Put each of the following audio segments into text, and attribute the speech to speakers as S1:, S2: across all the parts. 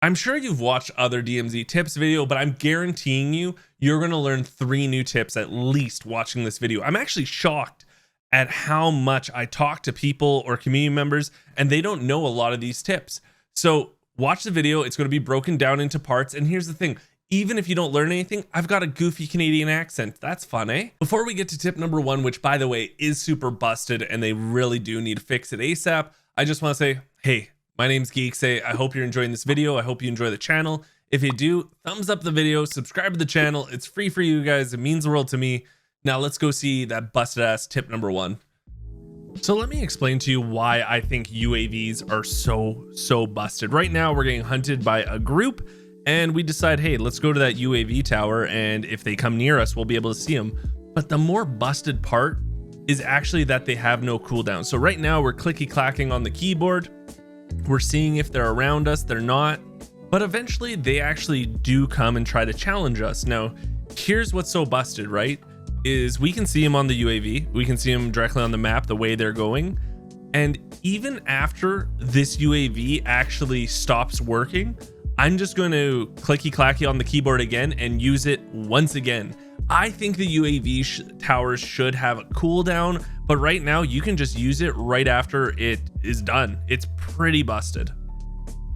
S1: I'm sure you've watched other DMZ tips video, but I'm guaranteeing you're going to learn 3 new tips at least watching this video. I'm actually shocked at how much I talk to people or community members and they don't know a lot of these tips. So watch the video. It's going to be broken down into parts. And here's the thing. Even if you don't learn anything, I've got a goofy Canadian accent. That's fun, eh? Before we get to tip number 1, which by the way is super busted and they really do need to fix it ASAP, I just want to say, hey, my name's Geekseh. I hope you're enjoying this video. I hope you enjoy the channel. If you do, thumbs up the video, subscribe to the channel. It's free for you guys. It means the world to me. Now let's go see that busted ass tip number 1. So let me explain to you why I think UAVs are so busted. Right now we're getting hunted by a group and we decide, hey, let's go to that UAV tower, and if they come near us, we'll be able to see them. But the more busted part is actually that they have no cooldown. So right now we're clicky clacking on the keyboard. We're seeing if they're around us. They're not, but eventually they actually do come and try to challenge us. Now here's what's so busted, right, is we can see them on the UAV. We can see them directly on the map, the way they're going. And even after this UAV actually stops working, I'm just going to clicky clacky on the keyboard again and use it once again. I think the UAV towers should have a cooldown, but right now you can just use it right after it is done. It's pretty busted.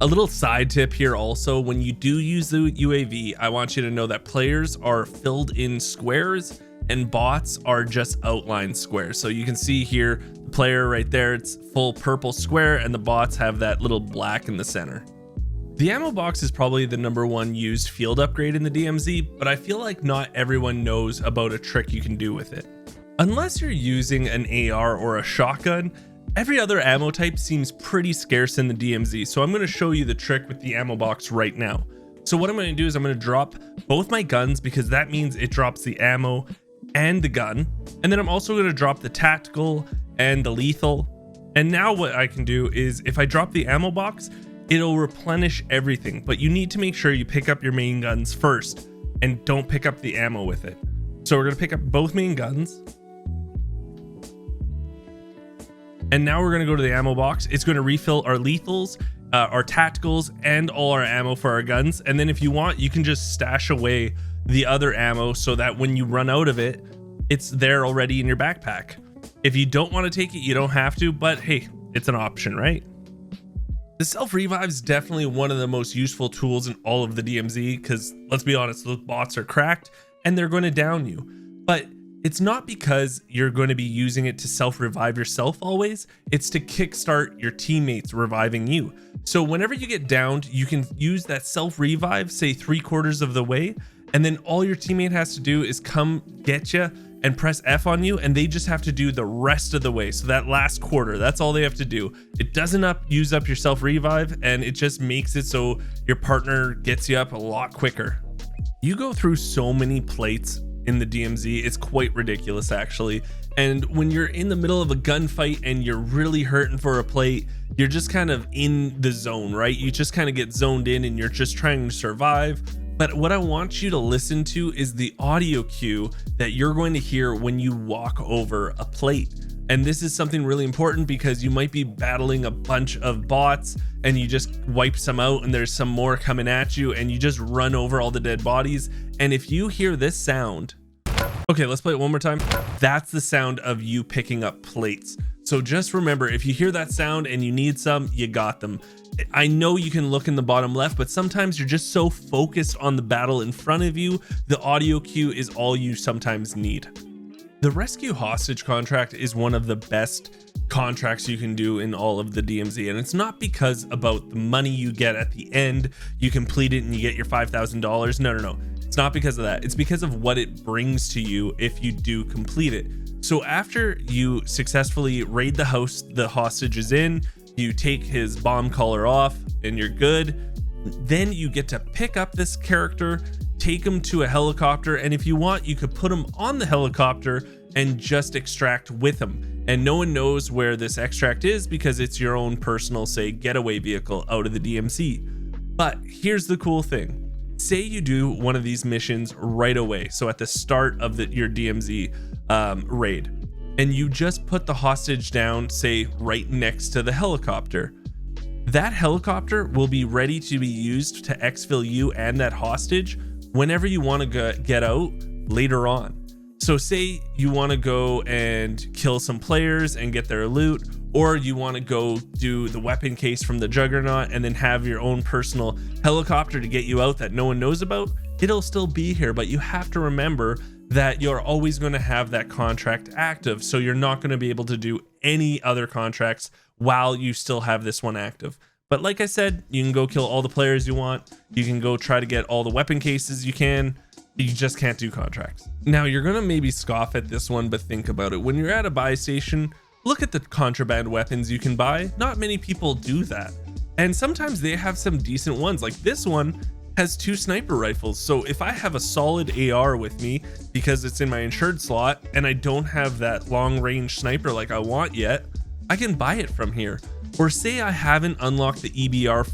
S1: A little side tip here also, when you do use the UAV, I want you to know that players are filled in squares and bots are just outline squares. So you can see here, the player right there, it's full purple square, and the bots have that little black in the center. The ammo box is probably the #1 used field upgrade in the DMZ, but I feel like not everyone knows about a trick you can do with it. Unless you're using an AR or a shotgun, every other ammo type seems pretty scarce in the DMZ, so I'm going to show you the trick with the ammo box right now. So what I'm going to do is I'm going to drop both my guns, because that means it drops the ammo and the gun, and then I'm also going to drop the tactical and the lethal. And now what I can do is, if I drop the ammo box, it'll replenish everything, but you need to make sure you pick up your main guns first and don't pick up the ammo with it. So we're going to pick up both main guns. And now we're going to go to the ammo box. It's going to refill our lethals, our tacticals, and all our ammo for our guns. And then if you want, you can just stash away the other ammo so that when you run out of it, it's there already in your backpack. If you don't want to take it, you don't have to, but hey, it's an option, right? The self-revive is definitely one of the most useful tools in all of the DMZ, because let's be honest, those bots are cracked and they're going to down you. But it's not because you're going to be using it to self-revive yourself always, it's to kickstart your teammates reviving you. So whenever you get downed, you can use that self-revive, say 3/4 of the way, and then all your teammate has to do is come get you and press F on you, and they just have to do the rest of the way. So that last quarter, that's all they have to do. It doesn't use up your self-revive, and it just makes it so your partner gets you up a lot quicker. You go through so many plates in the DMZ, it's quite ridiculous actually. And when you're in the middle of a gunfight and you're really hurting for a plate, you're just kind of in the zone, right? You just kind of get zoned in and you're just trying to survive. But what I want you to listen to is the audio cue that you're going to hear when you walk over a plate. And this is something really important, because you might be battling a bunch of bots and you just wipe some out and there's some more coming at you and you just run over all the dead bodies. And if you hear this sound, okay, let's play it one more time. That's the sound of you picking up plates. So just remember, if you hear that sound and you need some, you got them. I know you can look in the bottom left, but sometimes you're just so focused on the battle in front of you, the audio cue is all you sometimes need. The rescue hostage contract is one of the best contracts you can do in all of the DMZ, and it's not because about the money you get at the end, you complete it and you get your $5,000. No. It's not because of that. It's because of what it brings to you if you do complete it. So after you successfully raid the house the hostage is in, you take his bomb collar off and you're good. Then you get to pick up this character, take him to a helicopter, and if you want, you could put him on the helicopter and just extract with him. And no one knows where this extract is because it's your own personal, say, getaway vehicle out of the DMZ. But here's the cool thing. Say you do one of these missions right away, so at the start of your DMZ raid, and you just put the hostage down, say right next to the helicopter. that helicopter will be ready to be used to exfil you and that hostage whenever you want to get out later on. So say you want to go and kill some players and get their loot, or you want to go do the weapon case from the Juggernaut and then have your own personal helicopter to get you out that no one knows about, it'll still be here. But you have to remember that you're always going to have that contract active, so you're not going to be able to do any other contracts while you still have this one active. But like I said, you can go kill all the players you want, you can go try to get all the weapon cases you can, you just can't do contracts. Now you're gonna maybe scoff at this one, but think about it. When you're at a buy station, look at the contraband weapons you can buy. Not many people do that, and sometimes they have some decent ones. Like this one has 2 sniper rifles, so if I have a solid AR with me because it's in my insured slot and I don't have that long range sniper like I want yet, I can buy it from here. Or say I haven't unlocked the EBR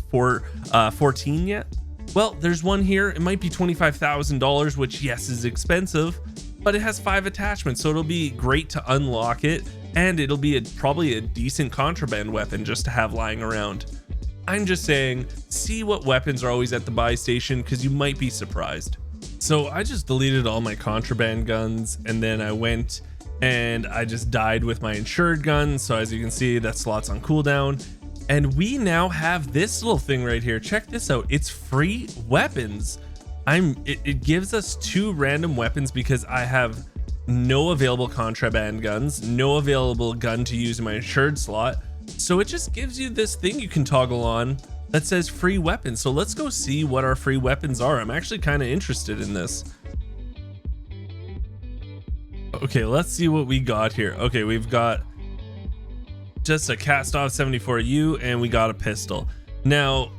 S1: 14 yet, well, there's one here. It might be $25,000, which yes is expensive, but it has 5 attachments, so it'll be great to unlock it, and it'll be probably a decent contraband weapon just to have lying around. I'm just saying, see what weapons are always at the buy station, because you might be surprised. So I just deleted all my contraband guns, and then I went and I just died with my insured gun. So as you can see, that slot's on cooldown, and we now have this little thing right here. Check this out. It's free weapons. It gives us 2 random weapons because I have no available contraband guns, no available gun to use in my insured slot. So it just gives you this thing you can toggle on that says free weapons. So let's go see what our free weapons are. I'm actually kind of interested in this. Okay, let's see what we got here. Okay, we've got just a cast-off 74U, and we got a pistol. Now,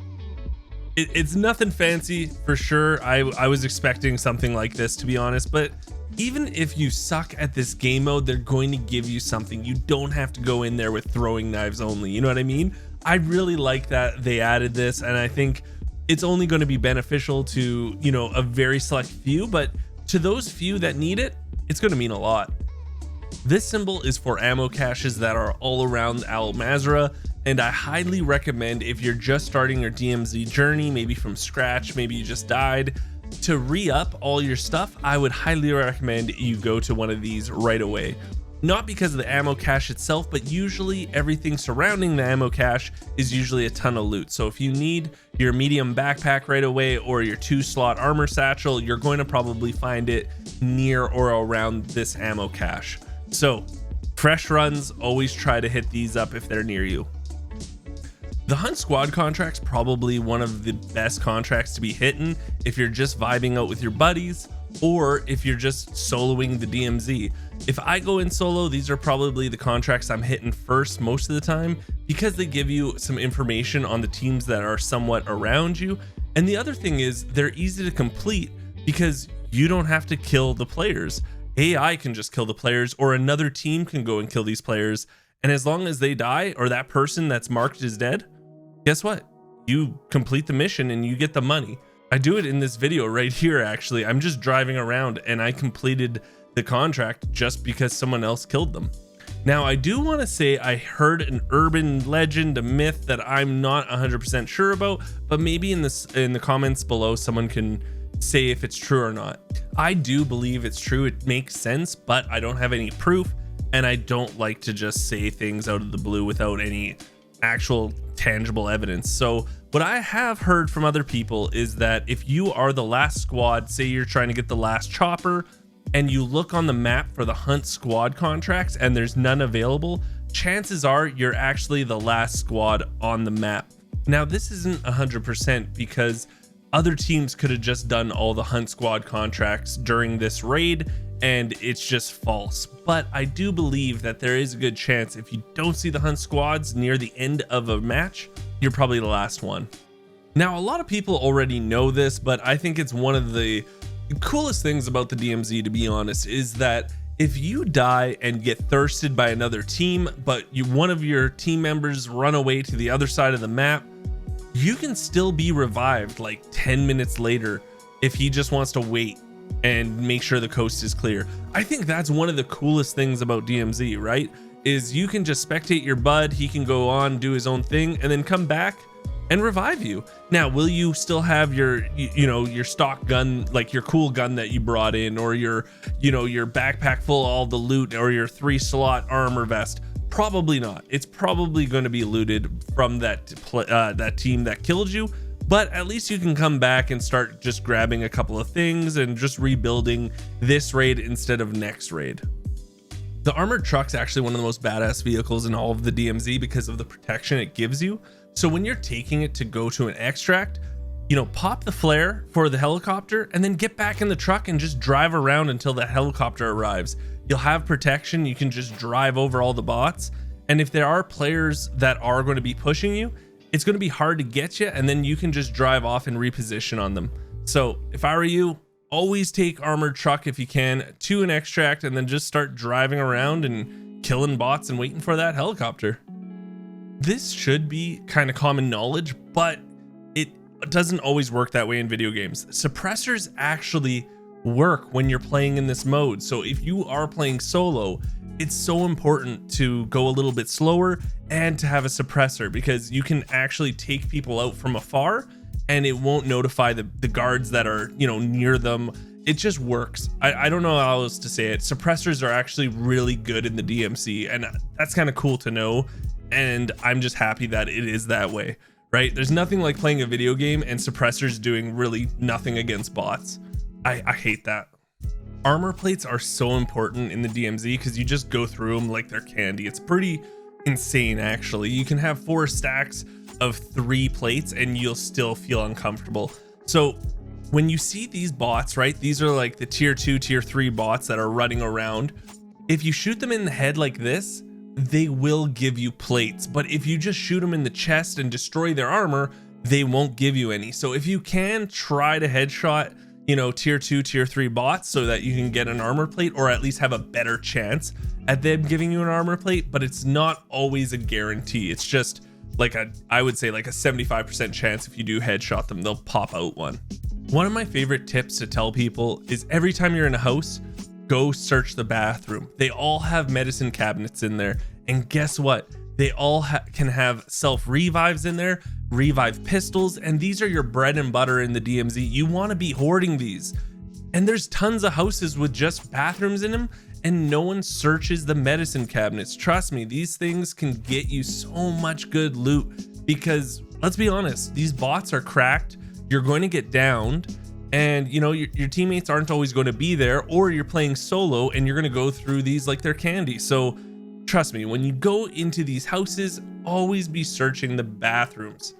S1: it's nothing fancy for sure. I was expecting something like this, to be honest, but even if you suck at this game mode, they're going to give you something. You don't have to go in there with throwing knives only, you know what I mean? I really like that they added this, and I think it's only going to be beneficial to, you know, a very select few, but to those few that need it, it's going to mean a lot. This symbol is for ammo caches that are all around Al Mazrah, and I highly recommend, if you're just starting your DMZ journey, maybe from scratch, maybe you just died, to re-up all your stuff, I would highly recommend you go to one of these right away. Not because of the ammo cache itself, but usually everything surrounding the ammo cache is usually a ton of loot. So if you need your medium backpack right away or your 2-slot armor satchel, you're going to probably find it near or around this ammo cache. So fresh runs, always try to hit these up if they're near you. The Hunt Squad contract's probably one of the best contracts to be hitting if you're just vibing out with your buddies, or if you're just soloing the DMZ. If I go in solo, these are probably the contracts I'm hitting first most of the time, because they give you some information on the teams that are somewhat around you. And the other thing is, they're easy to complete because you don't have to kill the players. AI can just kill the players, or another team can go and kill these players. And as long as they die, or that person that's marked as dead, guess what? You complete the mission and you get the money. I do it in this video right here, actually. I'm just driving around and I completed the contract just because someone else killed them. Now, I do want to say I heard an urban legend, a myth that I'm not 100% sure about, but maybe in the comments below, someone can say if it's true or not. I do believe it's true. It makes sense, but I don't have any proof, and I don't like to just say things out of the blue without any actual tangible evidence. So what I have heard from other people is that if you are the last squad, say you're trying to get the last chopper, and you look on the map for the Hunt Squad contracts and there's none available, chances are you're actually the last squad on the map. Now, this isn't 100% because other teams could have just done all the Hunt Squad contracts during this raid, and it's just false. But I do believe that there is a good chance if you don't see the Hunt Squads near the end of a match, you're probably the last one. Now, a lot of people already know this, but I think it's one of the coolest things about the DMZ, to be honest, is that if you die and get thirsted by another team, but one of your team members run away to the other side of the map, you can still be revived like 10 minutes later if he just wants to wait and make sure the coast is clear. I think that's one of the coolest things about DMZ, right? is you can just spectate your bud, he can go on, do his own thing, and then come back and revive you. Now, will you still have your, your stock gun, like your cool gun that you brought in, or your, your backpack full of all the loot, or your 3-slot armor vest? Probably not. It's probably going to be looted from that team that killed you, but at least you can come back and start just grabbing a couple of things and just rebuilding this raid instead of next raid. The armored truck's actually one of the most badass vehicles in all of the DMZ because of the protection it gives you. So when you're taking it to go to an extract, pop the flare for the helicopter and then get back in the truck and just drive around until the helicopter arrives. You'll have protection. You can just drive over all the bots. And if there are players that are going to be pushing you, it's going to be hard to get you, and then you can just drive off and reposition on them. So if I were you, always take armored truck if you can to an extract and then just start driving around and killing bots and waiting for that helicopter. This should be kind of common knowledge, but it doesn't always work that way in video games. Suppressors actually work when you're playing in this mode. So if you are playing solo, it's so important to go a little bit slower and to have a suppressor, because you can actually take people out from afar and it won't notify the guards that are, near them. It just works. I don't know how else to say it. Suppressors are actually really good in the DMC, and that's kind of cool to know. And I'm just happy that it is that way, right? There's nothing like playing a video game and suppressors doing really nothing against bots. I hate that. Armor plates are so important in the DMZ because you just go through them like they're candy. It's pretty insane, actually. You can have 4 stacks of 3 plates and you'll still feel uncomfortable. So when you see these bots, right, these are like the tier 2, tier 3 bots that are running around. If you shoot them in the head like this, they will give you plates. But if you just shoot them in the chest and destroy their armor, they won't give you any. So if you can try to headshot, tier 2, tier 3 bots so that you can get an armor plate, or at least have a better chance at them giving you an armor plate, but it's not always a guarantee. It's just like I would say like a 75% chance if you do headshot them, they'll pop out one. One of my favorite tips to tell people is every time you're in a house, go search the bathroom. They all have medicine cabinets in there. And guess what? They all can have self revives in there, revive pistols, and these are your bread and butter in the DMZ. You want to be hoarding these. And there's tons of houses with just bathrooms in them, and no one searches the medicine cabinets. Trust me, these things can get you so much good loot, because let's be honest, these bots are cracked. You're going to get downed, and your teammates aren't always going to be there, or you're playing solo and you're going to go through these like they're candy. So trust me, when you go into these houses, always be searching the bathrooms.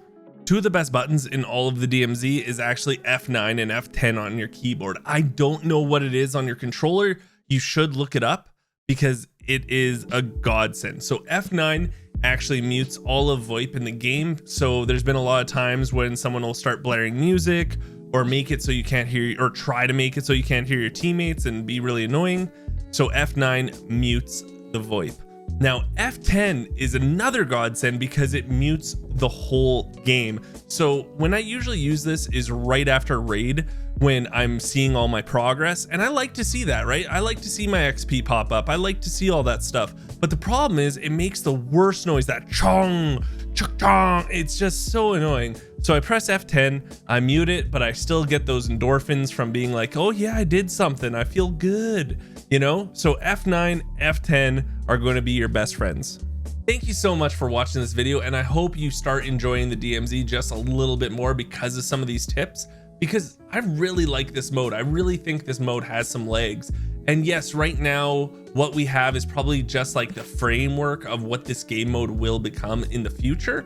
S1: 2 of the best buttons in all of the DMZ is actually F9 and F10 on your keyboard. I don't know what it is on your controller. You should look it up because it is a godsend. So F9 actually mutes all of VoIP in the game. So there's been a lot of times when someone will start blaring music or make it so you can't hear, or try to make it so you can't hear your teammates and be really annoying. So F9 mutes the VoIP. Now F10 is another godsend because it mutes the whole game. So when I usually use this is right after raid, when I'm seeing all my progress, and I like to see that, right? I like to see my XP pop up. I like to see all that stuff. But the problem is it makes the worst noise, that chong, chong. It's just so annoying. So I press F10, I mute it, but I still get those endorphins from being like, oh yeah, I did something. I feel good, So F9, F10 are going to be your best friends. Thank you so much for watching this video, and I hope you start enjoying the DMZ just a little bit more because of some of these tips, because I really like this mode. I really think this mode has some legs. And yes, right now, what we have is probably just like the framework of what this game mode will become in the future.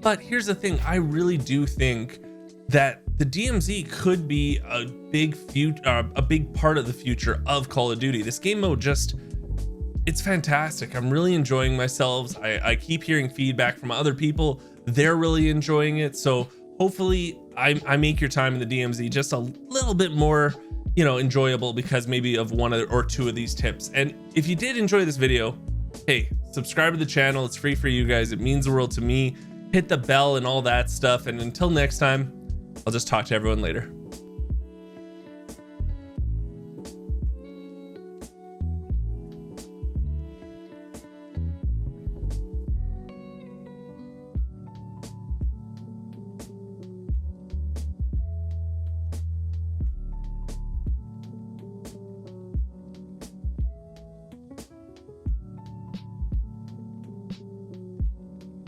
S1: But here's the thing, I really do think that the DMZ could be a big part of the future of Call of Duty. This game mode it's fantastic. I'm really enjoying myself. I keep hearing feedback from other people. They're really enjoying it. So hopefully I make your time in the DMZ just a little bit more, enjoyable because maybe of 1 or 2 of these tips. And if you did enjoy this video, hey, subscribe to the channel. It's free for you guys. It means the world to me. Hit the bell and all that stuff. And until next time, I'll just talk to everyone later.